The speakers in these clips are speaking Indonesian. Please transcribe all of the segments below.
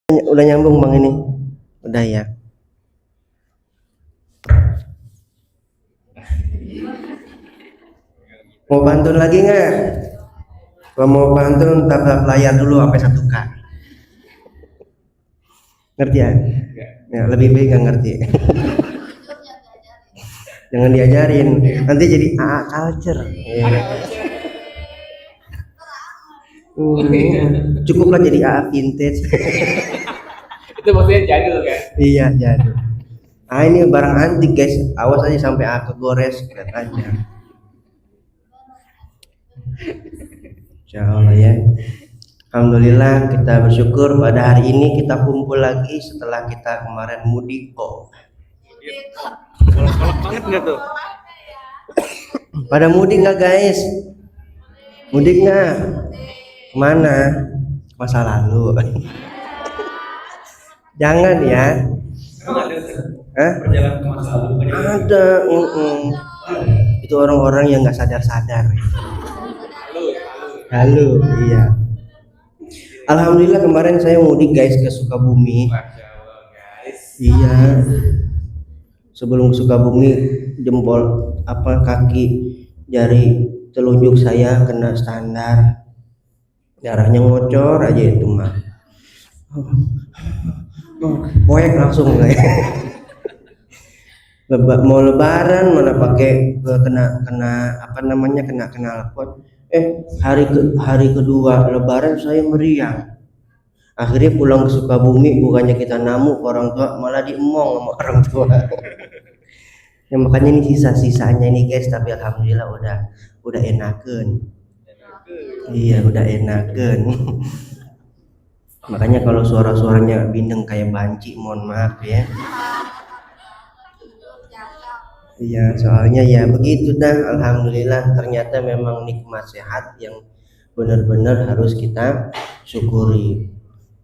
Udah nyambung bang ini, udah ya. Mau pantun lagi nggak? Kalau mau pantun tabrak layar dulu sampai 1K. Ngerti ya? Ya lebih baik nggak ngerti. Jangan diajarin, nanti jadi AA culture. Ya. Cukuplah jadi AA vintage. Itu maksudnya jadul kan? Iya jadul. Ah ini barang antik guys, awas aja sampai aku gores, lihat aja. Insya Allah ya. Alhamdulillah kita bersyukur pada hari ini kita kumpul lagi setelah kita kemarin mudik kok. Kolak banget nggak tuh? Pada mudik nggak guys? Mudik nggak? Kemana? Masa lalu. Jangan ya. Hah? Perjalanan ke masa lalu. Ada. Itu orang-orang yang nggak sadar-sadar. Halo, iya. Alhamdulillah kemarin saya mudik guys ke Sukabumi. Iya. Sebelum ke Sukabumi jempol kaki jari telunjuk saya kena standar. Darahnya ngocor aja itu mah. Poek langsung mau lebaran mana pakai kena knalpot. Hari kedua lebaran saya meriang. Akhirnya pulang ke Sukabumi, bukannya kita namu ke orang tua, malah diemong sama orang tua. Ya makanya ini sisa-sisanya ini guys, tapi alhamdulillah udah enakeun. Iya, udah enakeun. Makanya kalau suara-suaranya bindeng kayak banci, mohon maaf ya. Iya, soalnya ya begitu dah. Alhamdulillah ternyata memang nikmat sehat yang benar-benar harus kita syukuri.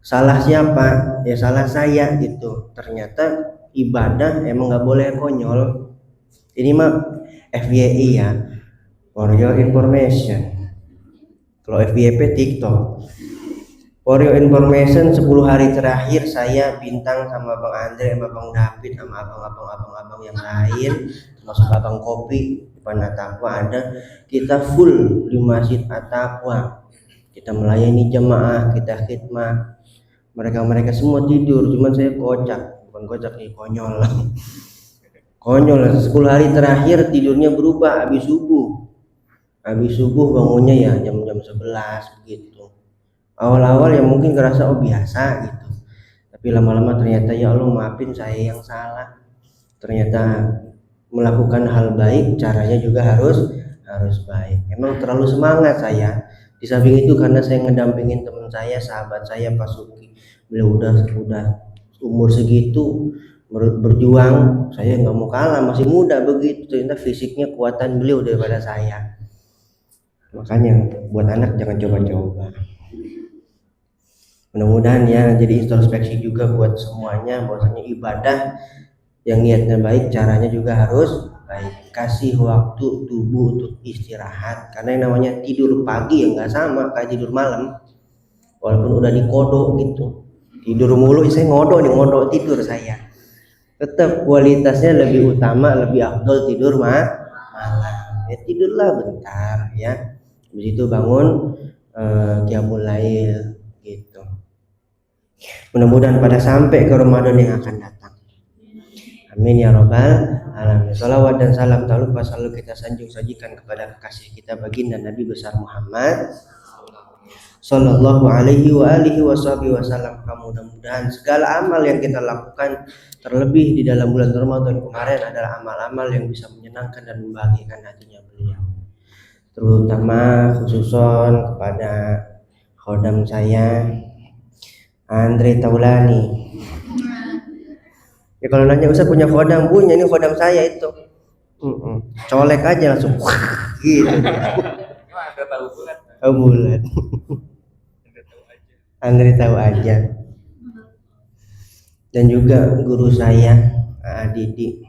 Salah siapa? Ya salah saya gitu. Ternyata ibadah emang nggak boleh konyol. Ini mah FYI ya, for your information. Kalau FYP TikTok. For your information, 10 hari terakhir saya bintang sama Bang Andre, sama Bang David, sama abang-abang yang lain, termasuk Abang Kopi depan Ataqwa ada. Kita full di Masjid Ataqwa. Kita melayani jemaah, kita khidmah. Mereka semua tidur, cuman saya kocak, bukan kocak nih, konyol. Konyol. 10 hari terakhir tidurnya berubah habis subuh bangunnya ya jam 11 begitu. Awal-awal ya mungkin ngerasa biasa gitu, tapi lama-lama ternyata ya Allah maafin saya yang salah. Ternyata melakukan hal baik caranya juga harus baik. Emang terlalu semangat saya. Di samping itu karena saya ngedampingin teman saya, sahabat saya Pak Suki, beliau udah umur segitu berjuang, saya nggak mau kalah, masih muda begitu. Ternyata fisiknya kuatan beliau daripada saya. Makanya buat anak jangan coba-coba. Mudah-mudahan ya jadi introspeksi juga buat semuanya, bahwasanya ibadah yang niatnya baik caranya juga harus baik. Kasih waktu tubuh untuk istirahat, karena yang namanya tidur pagi ya nggak sama kayak tidur malam. Walaupun udah dikodok gitu, tidur mulu, saya ngodok tidur saya, tetap kualitasnya lebih utama, lebih afdol tidur malam. Ya tidurlah bentar ya, habis itu bangun qiyamul lail gitu. Mudah-mudahan pada sampai ke Ramadan yang akan datang. Amin ya robbal alamin. Salawat dan salam tak lupa selalu kita sanjung sajikan kepada kekasih kita baginda Nabi besar Muhammad sallallahu alaihi wa alihi wasallam. Mudah-mudahan segala amal yang kita lakukan, terlebih di dalam bulan Ramadan kemarin, adalah amal-amal yang bisa menyenangkan dan membahagiakan hatinya beliau. Terutama khususon kepada khodam saya Andre Taulani. Ya kalau nanya Ustaz punya khodam, punya, ini khodam saya itu. Colek aja langsung gitu. Oh bulat. Andre tahu aja. Dan juga guru saya Didi.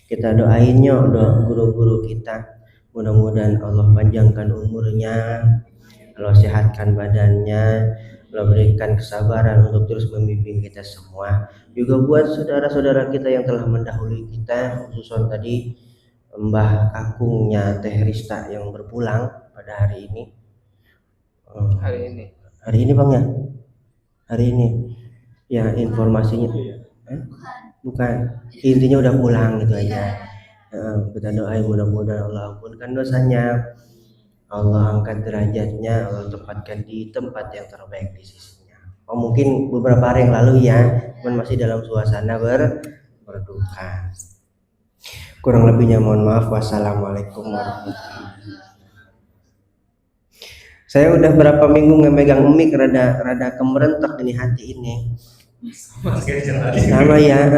Kita doainnya guru-guru kita. Mudah-mudahan Allah panjangkan umurnya, Allah sehatkan badannya, Allah berikan kesabaran untuk terus membimbing kita semua. Juga buat saudara-saudara kita yang telah mendahului kita, khususnya tadi Mbah Kakungnya Teh Rista yang berpulang pada hari ini. Hari ini Bang ya? Hari ini. Ya informasinya. Bukan. Intinya udah pulang gitu aja. Kita doain mudah-mudahan Allah ampunkan dosanya, Allah angkat derajatnya, Allah tempatkan di tempat yang terbaik di sisinya. Mungkin beberapa hari yang lalu ya, cuman masih dalam suasana berduka. Kurang lebihnya mohon maaf. Wassalamualaikum warahmatullahi wabarakatuh. Saya udah berapa minggu ngemegang mic, rada kemerentek ini hati ini. Sama ya,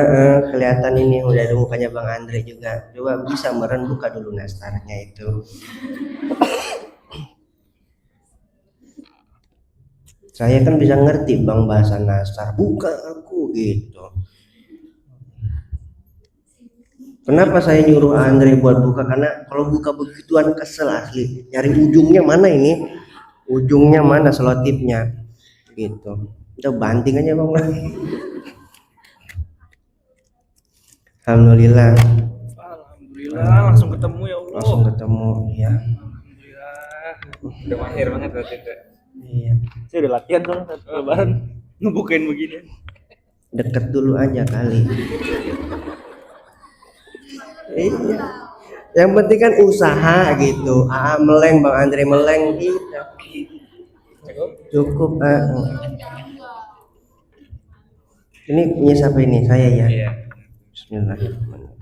kelihatan ini udah ada mukanya Bang Andre juga. Coba bisa meren, buka dulu nastarnya itu. Saya kan bisa ngerti Bang bahasa nastar, buka aku gitu. Kenapa saya nyuruh Andre buat buka? Karena kalau buka begituan kesel asli. Nyari ujungnya mana ini? Ujungnya mana selotipnya? Gitu. Udah banting aja Bang. Alhamdulillah. Alhamdulillah langsung ketemu ya Allah. Langsung ketemu ya. Alhamdulillah. Udah mahir banget berarti itu. Iya. Saya udah latihan soalnya saat lebaran ngebukain begini. Deket dulu aja kali. Iya. Yang penting kan usaha gitu. Meleng Bang Andre meleng gitu. Cukup. Ini punya siapa ini? Saya ya. Iya. Bismillahirrahmanirrahim.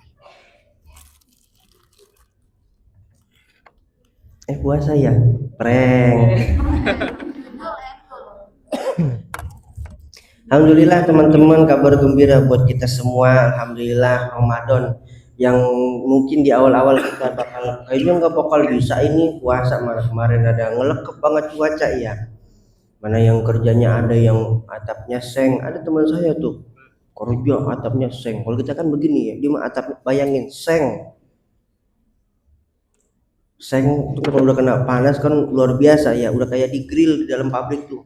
Puasa ya? Prank. Alhamdulillah teman-teman, kabar gembira buat kita semua. Alhamdulillah Ramadan yang mungkin di awal-awal kita kayaknya nggak bakal bisa ini puasa, malah kemarin ada ngelekep banget cuaca ya. Mana yang kerjanya ada yang atapnya seng, ada teman saya tuh kerja atapnya seng. Kalau kita kan begini ya, dia mah atap, bayangin seng tuh kalau udah kena panas kan luar biasa ya, udah kayak di grill di dalam pabrik tuh.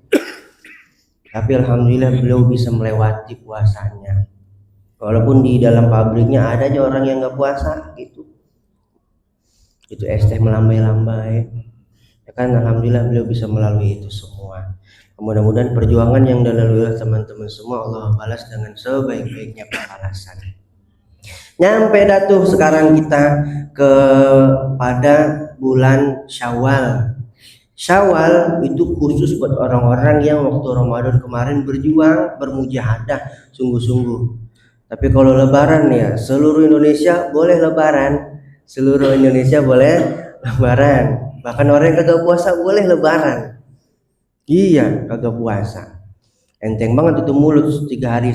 Tapi alhamdulillah beliau bisa melewati puasanya. Walaupun di dalam pabriknya ada aja orang yang nggak puasa gitu. Itu es teh melambai-lambai. Ya kan alhamdulillah beliau bisa melalui itu semua. Mudah-mudahan perjuangan yang dilalui oleh teman-teman semua Allah balas dengan sebaik-baiknya pembalasan. Nyampe dah tuh sekarang kita kepada bulan Syawal. Syawal itu khusus buat orang-orang yang waktu Ramadan kemarin berjuang, bermujahadah sungguh-sungguh. Tapi kalau lebaran ya seluruh Indonesia boleh lebaran. Seluruh Indonesia boleh lebaran. Bahkan orang yang kagak puasa boleh lebaran. Iya, kagak puasa. Enteng banget itu mulut 3 hari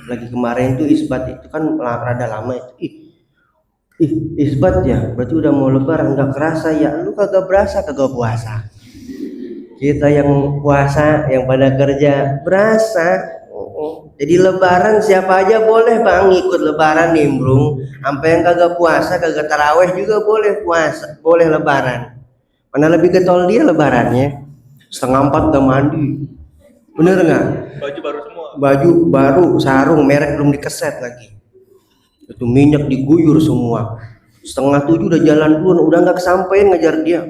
lagi kemarin tuh isbat itu kan rada lama itu. Isbat ya, berarti udah mau lebaran nggak kerasa ya, lu kagak berasa kagak puasa. Kita yang puasa, yang pada kerja berasa. Jadi lebaran siapa aja boleh Bang ikut lebaran nimbrung, sampai yang kagak puasa, kagak taraweh juga boleh puasa, boleh lebaran. Mana lebih getol dia lebarannya, 3:30 udah mandi, bener nggak? Baju baru semua. Baju baru, sarung merek belum dikeset lagi. Itu minyak diguyur semua. 6:30 udah jalan duluan, udah nggak kesampaian ngejar dia.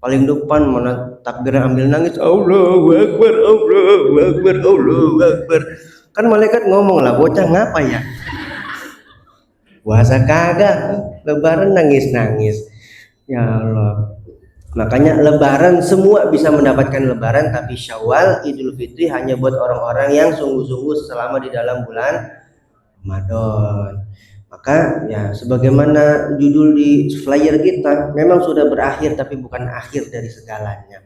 Paling depan mana takbir ambil nangis, Allahu Akbar, Allahu Akbar, Allahu Akbar. Kan malaikat ngomong lah, bocah ngapa ya? Puasa kagak, lebaran nangis-nangis. Ya Allah. Makanya lebaran semua bisa mendapatkan lebaran, tapi Syawal, Idul Fitri hanya buat orang-orang yang sungguh-sungguh selama di dalam bulan Ramadan. Maka ya sebagaimana judul di flyer kita memang sudah berakhir, tapi bukan akhir dari segalanya.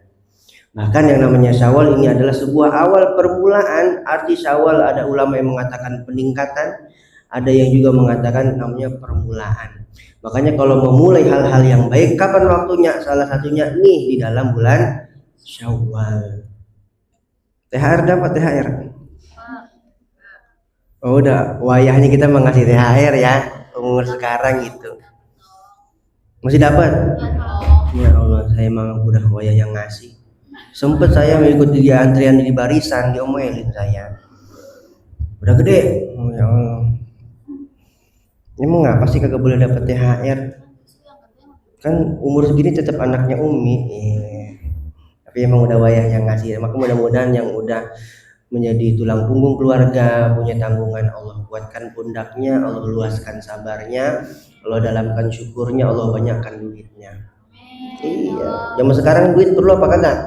Bahkan yang namanya Syawal ini adalah sebuah awal permulaan. Arti Syawal ada ulama yang mengatakan peningkatan, ada yang juga mengatakan namanya permulaan. Makanya kalau memulai hal-hal yang baik, kapan waktunya? Salah satunya nih di dalam bulan Syawal. THR dapat THR? Oh udah, wayahnya kita mengasih THR ya, umur sekarang gitu. Masih dapat? Ya Allah, saya memang udah wayah yang ngasih. Sempet saya mengikuti dia antrian di barisan, diomelin saya. Udah gede, oh, ya Allah. Emang ngapa sih kagak boleh dapet THR? Kan umur segini tetap anaknya Umi. Tapi emang udah wayahnya ngasih. Maka mudah-mudahan yang udah menjadi tulang punggung keluarga, punya tanggungan, Allah kuatkan pundaknya, Allah luaskan sabarnya, Allah dalamkan syukurnya, Allah banyakkan duitnya. Iya, zaman sekarang duit perlu apa kagak?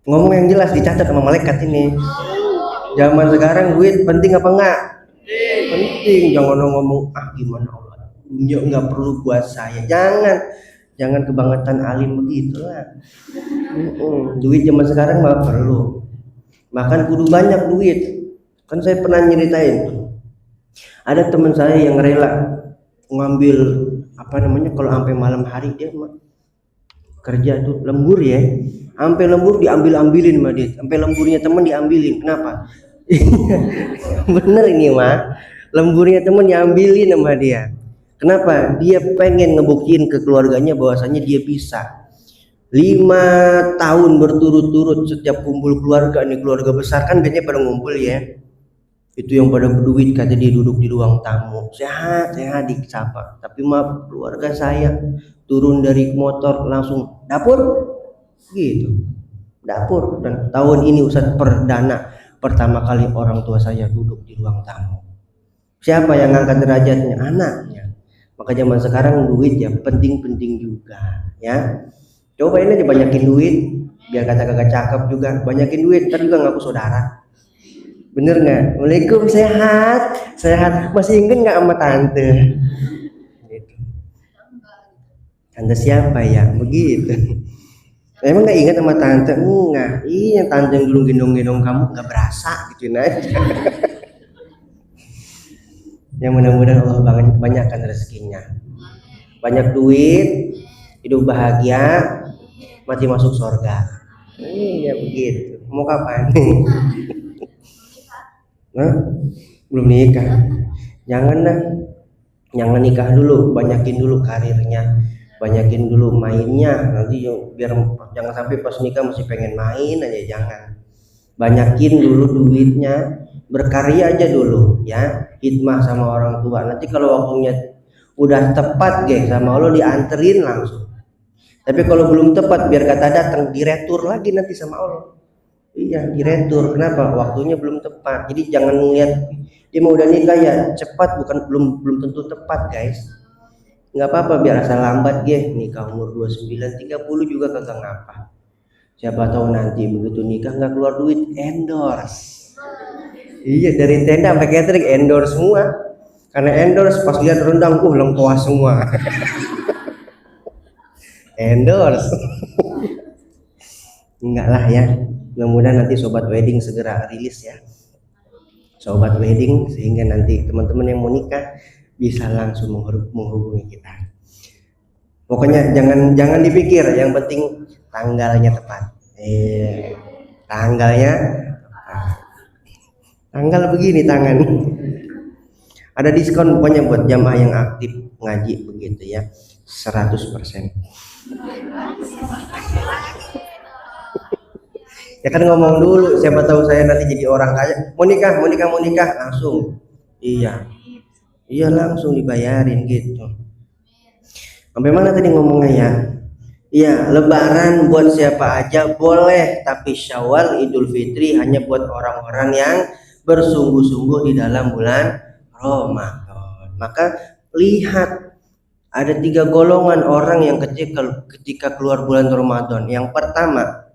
Ngomong yang jelas, dicatat sama malaikat ini. Zaman sekarang duit penting apa enggak? Penting. Jangan ngomong gimana Allah, dunia enggak perlu buat saya. Jangan kebangetan alim begitulah. Duit zaman sekarang mah perlu. Makan kudu banyak duit. Kan saya pernah nyeritain, ada teman saya yang rela ngambil kalau sampai malam hari dia kerja tuh lembur ya, sampai lembur diambilin sama dia, sampai lemburnya teman diambilin. Kenapa? Bener ini mah, lemburnya teman diambilin sama dia. Kenapa? Dia pengen ngebuktiin ke keluarganya bahwasanya dia bisa. 5 tahun berturut-turut setiap kumpul keluarga nih, keluarga besar kan biasanya pada ngumpul ya, itu yang pada berduit kata dia duduk di ruang tamu, sehat disapa. Tapi maaf, keluarga saya turun dari motor langsung dapur gitu, dapur. Dan tahun ini Ustadz perdana pertama kali orang tua saya duduk di ruang tamu. Siapa yang ngangkat derajatnya? Anaknya. Maka zaman sekarang duit ya penting-penting juga ya. Cobain aja banyakin duit, biar kata kagak cakep juga, banyakin duit ntar juga ngaku saudara. Bener nggak? Waalaikum, sehat, masih inget nggak sama tante? Gitu. Tante siapa ya? Begitu. Emang nggak ingat sama tante? Enggak. Iya, tante yang dulu gendong-gendong kamu nggak berasa gituin aja. Yang mudah-mudahan Allah banyakkan rezekinya, banyak duit, hidup bahagia, mati masuk surga. Iya begitu. Mau kapan? Belum nikah. Jangan nikah dulu, banyakin dulu karirnya, banyakin dulu mainnya. Nanti biar jangan sampai pas nikah masih pengen main aja, jangan. Banyakin dulu duitnya, berkarya aja dulu ya, hikmah sama orang tua. Nanti kalau waktunya udah tepat sama Allah dianterin langsung. Tapi kalau belum tepat, biar kata datang diretur lagi nanti sama Allah. Iya, diretur. Kenapa? Waktunya belum tepat. Jadi jangan ngeliat dia mau udah nikah ya cepat, belum tentu tepat guys. Nggak apa-apa biar asal lambat nikah umur 29, 30 juga kagak ngapa. Siapa tahu nanti begitu nikah nggak keluar duit, endorse. Iya, dari tenda sampai catering endorse semua. Karena endorse pas lihat rendang, lengkuas semua. Endorse. Enggak lah ya. Mudah-mudahan nanti sobat wedding segera rilis ya. Sobat wedding, sehingga nanti teman-teman yang mau nikah bisa langsung menghubungi kita. Pokoknya jangan dipikir, yang penting tanggalnya tepat. Tanggalnya tanggal begini tangan. Ada diskon pokoknya buat jamaah yang aktif ngaji begitu ya, 100%. Ya kan ngomong dulu, siapa tahu saya nanti jadi orang kaya, mau nikah langsung. Iya langsung dibayarin gitu. Sampai mana tadi ngomongnya ya? Iya, lebaran buat siapa aja boleh, tapi Syawal, Idul Fitri hanya buat orang-orang yang bersungguh-sungguh di dalam bulan Ramadan. Maka lihat, ada 3 golongan orang yang ketika keluar bulan Ramadan. Yang pertama,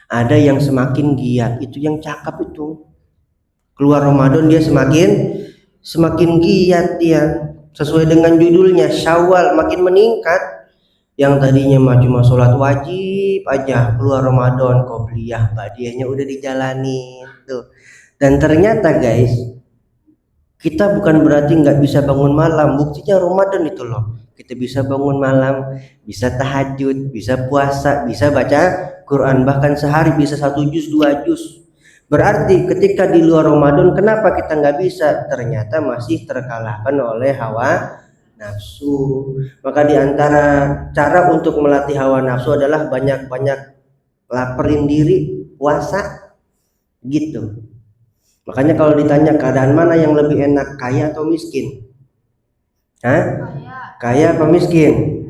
ada yang semakin giat, itu yang cakep itu. Keluar Ramadan dia semakin giat dia. Sesuai dengan judulnya, Syawal makin meningkat. Yang tadinya cuma sholat wajib aja, keluar Ramadan qobliyah ba'diyahnya udah dijalanin tuh. Dan ternyata guys, kita bukan berarti nggak bisa bangun malam. Buktinya Ramadan itu loh. Kita bisa bangun malam, bisa tahajud, bisa puasa, bisa baca Quran, bahkan sehari bisa 1 juz 2 juz. Berarti ketika di luar Ramadan kenapa kita nggak bisa? Ternyata masih terkalahkan oleh hawa nafsu. Maka di antara cara untuk melatih hawa nafsu adalah banyak-banyak laparin diri, puasa gitu. Makanya kalau ditanya keadaan mana yang lebih enak, kaya atau miskin? Kaya apa miskin?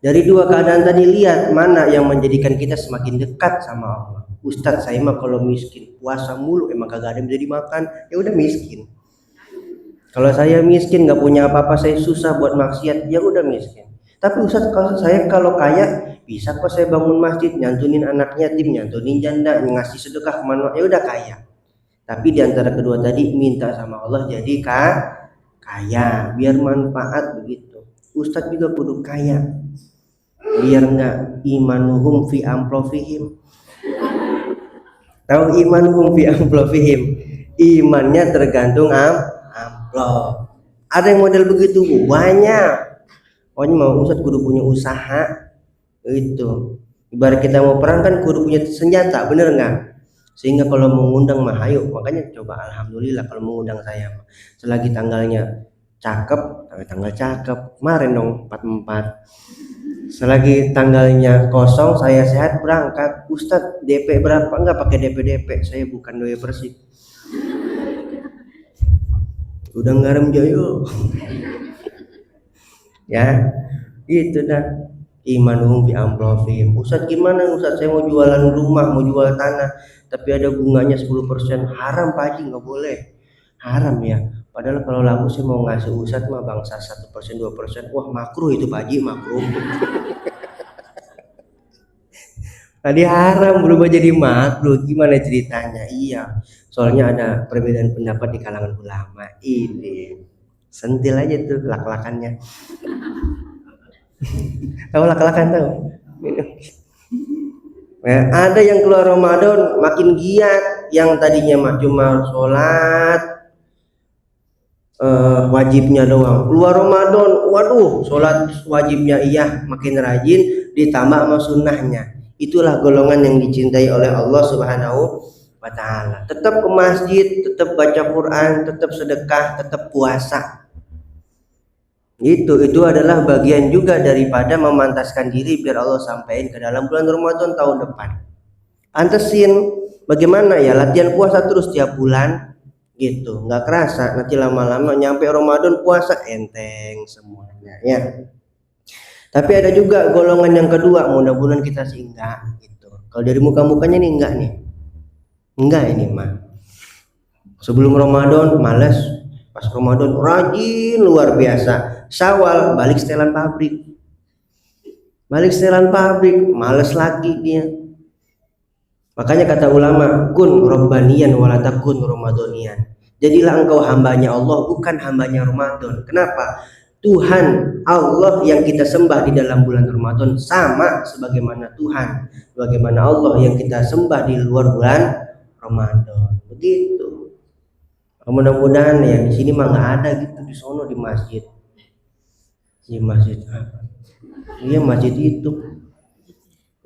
Dari dua keadaan tadi lihat mana yang menjadikan kita semakin dekat sama Allah. Ustadz, saya mah kalau miskin puasa mulu emang kagak ada yang bisa dimakan, ya udah miskin. Kalau saya miskin nggak punya apa-apa, saya susah buat maksiat, ya udah miskin. Tapi Ustadz, kalau kaya bisa kok saya bangun masjid, nyantunin anak yatim, nyantunin janda, ngasih sedekah kemana, ya udah kaya. Tapi di antara kedua tadi minta sama Allah jadi kaya, biar manfaat begitu. Ustadz juga kudu kaya, biar nggak imanuhum fi amplofihim. Tahu imanuhum fi amplofihim? Imannya tergantung amplop. Ada yang model begitu banyak. Pokoknya mau Ustadz kudu punya usaha itu. Ibarat kita mau perang kan kudu punya senjata, bener nggak? Sehingga kalau mengundang mah ayo. Makanya coba alhamdulillah kalau mengundang saya selagi tanggalnya cakep, tanggal cakep. Kemarin dong 44. Selagi tanggalnya kosong, saya sehat berangkat. Ustadz DP berapa? Enggak pakai DP, saya bukan doi Persib. Udah ngaram joyo. Ya, itu dah. Imanuhum bi amplofihim. Ustadz gimana Ustadz, saya mau jualan rumah, mau jual tanah, tapi ada bunganya 10%. Haram Pak Haji, nggak boleh. Haram ya. Padahal kalau laku saya mau ngasih Ustadz mah bangsa 1%, 2%. Wah makruh itu Pak Haji, makruh. Tadi haram berubah jadi makruh, gimana ceritanya? Iya, soalnya ada perbedaan pendapat di kalangan ulama. Ini sentil aja tuh lak-lakannya. Tahu lak-lakan tahu? Nah, ada yang keluar Ramadan makin giat, yang tadinya mah cuma sholat wajibnya doang. Keluar Ramadan, waduh, sholat wajibnya iya makin rajin, ditambah sama sunnahnya. Itulah golongan yang dicintai oleh Allah Subhanahu wa Ta'ala. Tetap ke masjid, tetap baca Quran, tetap sedekah, tetap puasa. Itu adalah bagian juga daripada memantaskan diri biar Allah sampaikan ke dalam bulan Ramadan tahun depan. Antesin bagaimana ya latihan puasa terus tiap bulan gitu, nggak kerasa nanti lama-lama nyampe Ramadan puasa enteng semuanya ya. Tapi ada juga golongan yang kedua, mudah-mudahan kita sih enggak gitu. Kalau dari muka-mukanya nih enggak nih. Enggak ini mah. Sebelum Ramadan malas, pas Ramadan rajin luar biasa. Syawal balik setelan pabrik. Malas lagi dia. Makanya kata ulama, kun robbaniyan wala takun ramadaniyan. Jadilah engkau hambanya Allah, bukan hambanya Ramadan. Kenapa? Tuhan Allah yang kita sembah di dalam bulan Ramadan sama sebagaimana Tuhan, bagaimana Allah yang kita sembah di luar bulan Ramadan. Begitu. Mudah-mudahan ya di sini mah nggak ada gitu, di sono di masjid. Di masjid apa? Iya masjid itu.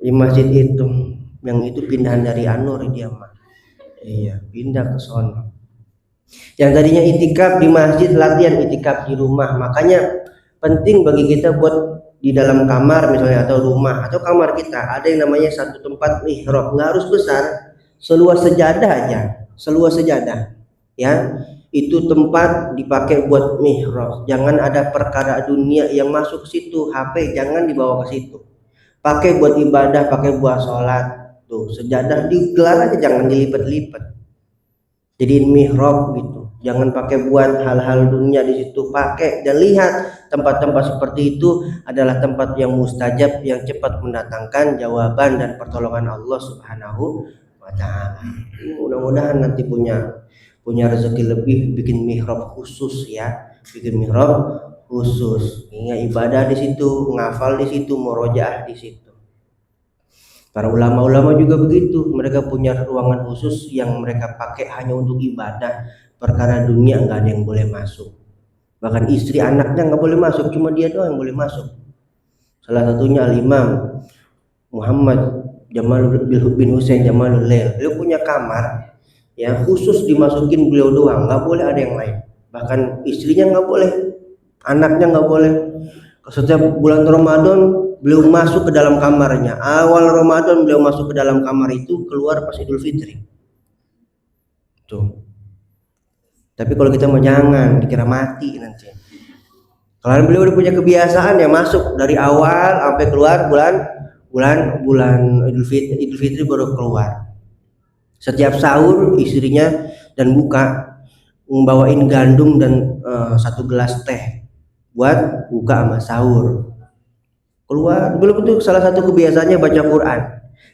Di masjid itu yang itu pindahan dari Anur dia mah. Iya, pindah ke sono. Yang tadinya itikaf di masjid, latihan itikaf di rumah. Makanya penting bagi kita buat di dalam kamar misalnya atau rumah atau kamar kita ada yang namanya satu tempat mihrab. Nggak harus besar, seluas sejadah aja, seluas sejadah ya. Itu tempat dipakai buat mihrab. Jangan ada perkara dunia yang masuk ke situ. HP jangan dibawa ke situ. Pakai buat ibadah, pakai buat sholat. Tuh sejadah digelar aja, jangan dilipat-lipat. Jadiin mihrab gitu. Jangan pakai buat hal-hal dunia di situ, pakai dan lihat tempat-tempat seperti itu adalah tempat yang mustajab, yang cepat mendatangkan jawaban dan pertolongan Allah Subhanahu wa Ta'ala. Mudah-mudahan nanti punya rezeki lebih bikin mihrab khusus ya, bikin mihrab khusus. Ingat ibadah di situ, ngafal di situ, murojaah di situ. Para ulama-ulama juga begitu, mereka punya ruangan khusus yang mereka pakai hanya untuk ibadah. Perkara dunia nggak ada yang boleh masuk. Bahkan istri anaknya nggak boleh masuk, cuma dia doang yang boleh masuk. Salah satunya Al-Imam Muhammad Jamalul bin Husain Jamalul Lail. Beliau punya kamar ya khusus dimasukin beliau doang, nggak boleh ada yang lain. Bahkan istrinya nggak boleh Anaknya nggak boleh. Setiap bulan Ramadan beliau masuk ke dalam kamarnya. Awal Ramadan beliau masuk ke dalam kamar itu, keluar pas Idul Fitri. Tuh. Tapi kalau kita mau jangan, dikira mati nanti. Kalau beliau udah punya kebiasaan ya masuk dari awal sampai keluar bulan Idul Fitri baru keluar. Setiap sahur istrinya dan buka membawain gandum dan 1 gelas teh buat buka sama sahur. Keluar belum itu salah satu kebiasaannya baca Quran.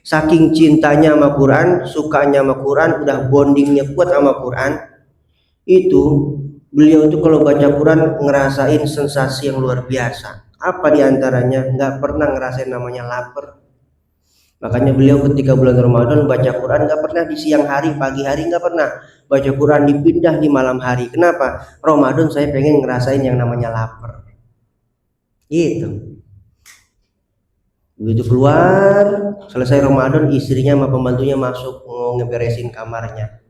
Saking cintanya sama Quran, sukanya sama Quran, udah bondingnya kuat sama Quran. Itu beliau itu kalau baca Quran ngerasain sensasi yang luar biasa. Apa diantaranya? Nggak pernah ngerasain namanya lapar. Makanya beliau ketika bulan Ramadan baca Quran nggak pernah di siang hari, pagi hari nggak pernah. Baca Quran dipindah di malam hari. Kenapa? Ramadan saya pengen ngerasain yang namanya lapar. Gitu. Begitu keluar, selesai Ramadan istrinya sama pembantunya masuk mau ngeberesin kamarnya.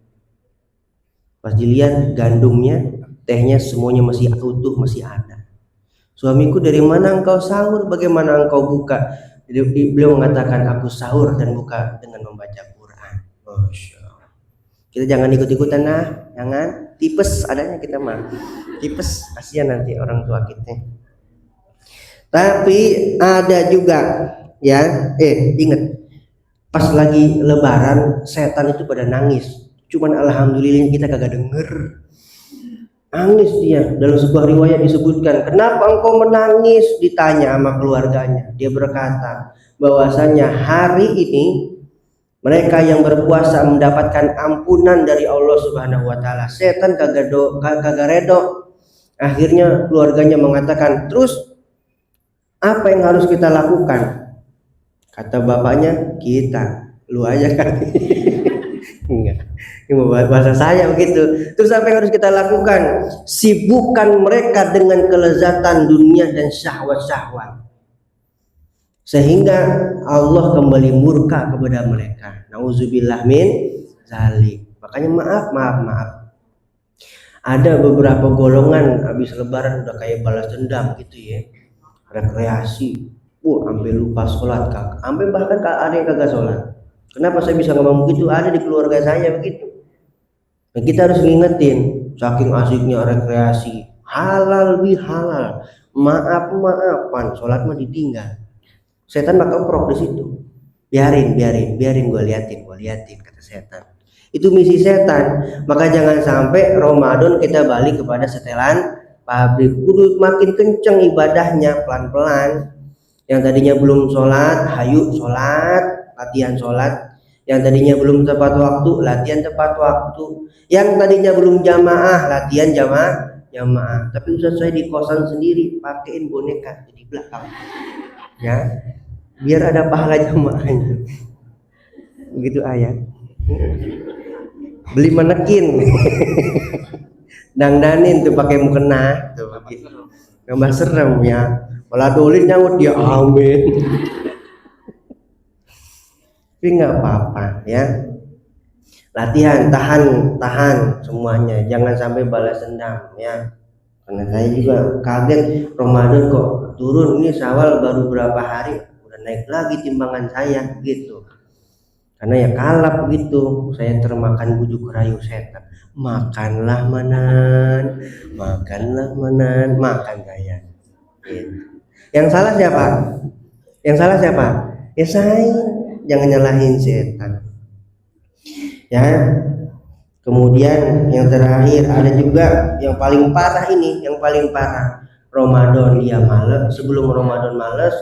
Pas dilihat gandumnya, tehnya semuanya masih utuh, masih ada. Suamiku, dari mana engkau sahur? Bagaimana engkau buka? Beliau mengatakan, aku sahur dan buka dengan membaca Quran. Masya Allah. Kita jangan ikut-ikutan jangan. Tipes adanya kita mah. Tipes, kasihan nanti orang tua kita. Tapi ada juga ya, ingat pas lagi Lebaran setan itu pada nangis. Cuman alhamdulillah kita kagak denger. Nangis dia. Dalam sebuah riwayat disebutkan, kenapa engkau menangis? Ditanya sama keluarganya. Dia berkata bahwasanya hari ini mereka yang berpuasa mendapatkan ampunan dari Allah Subhanahu wa taala. Setan kagak redo. Akhirnya keluarganya mengatakan, terus apa yang harus kita lakukan? Kata bapaknya, kita, lu aja kan. Enggak, ini bahasa saya begitu. Terus apa yang harus kita lakukan? Sibukkan mereka dengan kelezatan dunia dan syahwat-syahwat, sehingga Allah kembali murka kepada mereka. Nauzubillah min zalik. Makanya maaf. Ada beberapa golongan habis Lebaran udah kayak balas dendam gitu ya, rekreasi, sampai lupa sholat, sampai bahkan ada yang kagak sholat. Kenapa saya bisa ngomong begitu? Ada di keluarga saya begitu. Dan kita harus ngingetin, saking asiknya rekreasi, halal bihalal, maafan, sholat mah ditinggal. Setan bakal prok di situ. Biarin gue liatin kata setan. Itu misi setan. Maka jangan sampai Ramadan kita balik kepada setelan pabrik. Kudu makin kenceng ibadahnya, pelan-pelan. Yang tadinya belum sholat, hayu sholat, latihan sholat. Yang tadinya belum tepat waktu, latihan tepat waktu. Yang tadinya belum jamaah, latihan jamaah. Tapi ustaz saya di kosan sendiri, pakein boneka di belakang, ya, biar ada pahala jamaahnya. Begitu ayat. Beli manekin, dangdanin tuh pakai mukena, tuh gambar serem ya. Malah dolin nyaut dia, amin. Tapi nggak apa-apa ya. Latihan, tahan semuanya, jangan sampai balas dendam ya. Karena saya juga kaget Ramadan kok turun, ini Syawal baru berapa hari udah naik lagi timbangan saya gitu. Karena ya kalap begitu, saya termakan bujuk rayu setan. Makanlah manan, makan saya. Gitu. Yang salah siapa? Ya saya. Jangan nyalahin setan. Ya. Kemudian yang terakhir ada juga yang paling parah ini, Ramadan dia malas, sebelum Ramadan malas,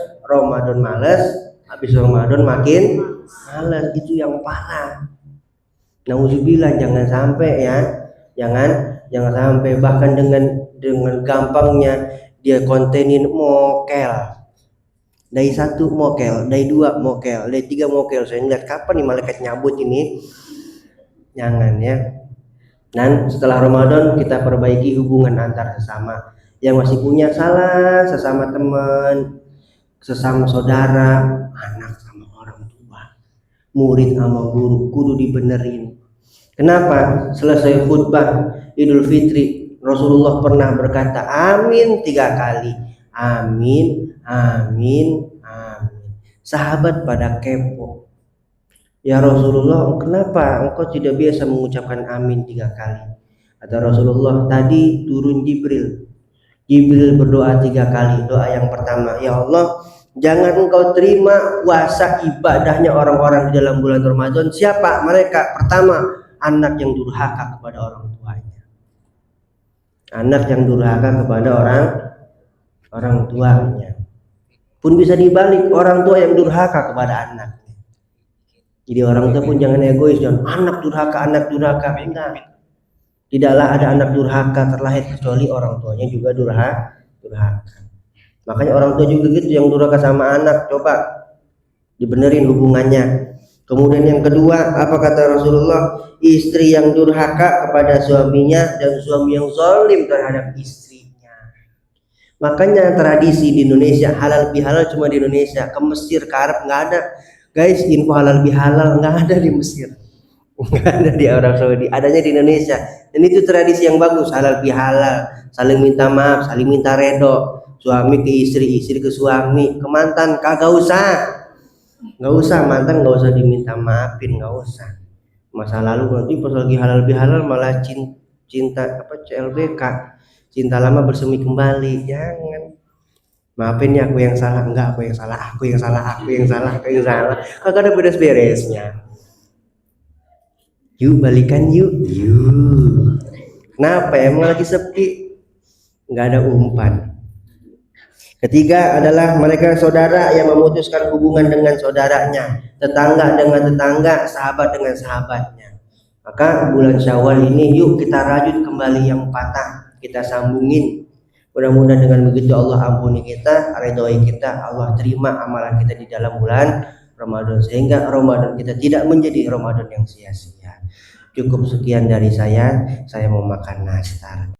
habis Ramadan makin malas, itu yang parah. Nauzubillah, jangan sampai ya. Jangan sampai, bahkan dengan gampangnya dia kontenin mokel. Dari 1 mokel, dari 2 mokel, dari 3 mokel. Saya ngeliat kapan nih malaikat nyabut ini. Jangan ya. Dan setelah Ramadan kita perbaiki hubungan antar sesama. Yang masih punya salah, sesama teman, sesama saudara, anak sama orang tua, murid sama guru, kudu dibenerin. Kenapa? Selesai khutbah Idul Fitri, Rasulullah pernah berkata amin 3 kali. Amin, amin, amin. Sahabat pada kepo. Ya Rasulullah, kenapa engkau tidak biasa mengucapkan amin 3 kali? Kata Rasulullah, tadi turun Jibril. Jibril berdoa 3 kali. Doa yang pertama, ya Allah, jangan engkau terima puasa ibadahnya orang-orang di dalam bulan Ramadan. Siapa mereka? Pertama, anak yang durhaka kepada orang tuanya. Anak yang durhaka kepada orang tuanya. Pun bisa dibalik, orang tua yang durhaka kepada anak. Jadi orang tua pun jangan egois, jangan anak durhaka. Enggak. Tidaklah ada anak durhaka terlahir kecuali orang tuanya juga durhaka. Makanya orang tua juga gitu, yang durhaka sama anak, coba dibenerin hubungannya. Kemudian yang kedua, apa kata Rasulullah? Istri yang durhaka kepada suaminya dan suami yang zalim terhadap istrinya. Makanya tradisi di Indonesia halal bihalal cuma di Indonesia. Ke Mesir, ke Arab nggak ada. Guys, info halal bihalal nggak ada di Mesir, nggak ada di Arab Saudi, adanya di Indonesia. Dan itu tradisi yang bagus, halal bihalal, saling minta maaf, saling minta redo, suami ke istri, istri ke suami, ke mantan kagak usah, mantan nggak usah diminta maafin, nggak usah. Masa lalu nanti pas lagi halal bihalal malah cinta CLBK, cinta lama bersemi kembali. Jangan. Maafin ya, aku yang salah. Enggak, aku yang salah. Kagak ada beres-beresnya. Yuk balikan yuk. Kenapa? Emang lagi sepi, nggak ada umpan. Ketiga adalah mereka saudara yang memutuskan hubungan dengan saudaranya, tetangga dengan tetangga, sahabat dengan sahabatnya. Maka bulan Syawal ini yuk kita rajut kembali yang patah, kita sambungin. Mudah-mudahan dengan begitu Allah ampuni kita, ridhoi kita, Allah terima amalan kita di dalam bulan Ramadan, sehingga Ramadan kita tidak menjadi Ramadan yang sia-sia. Cukup sekian dari saya mau makan nastar.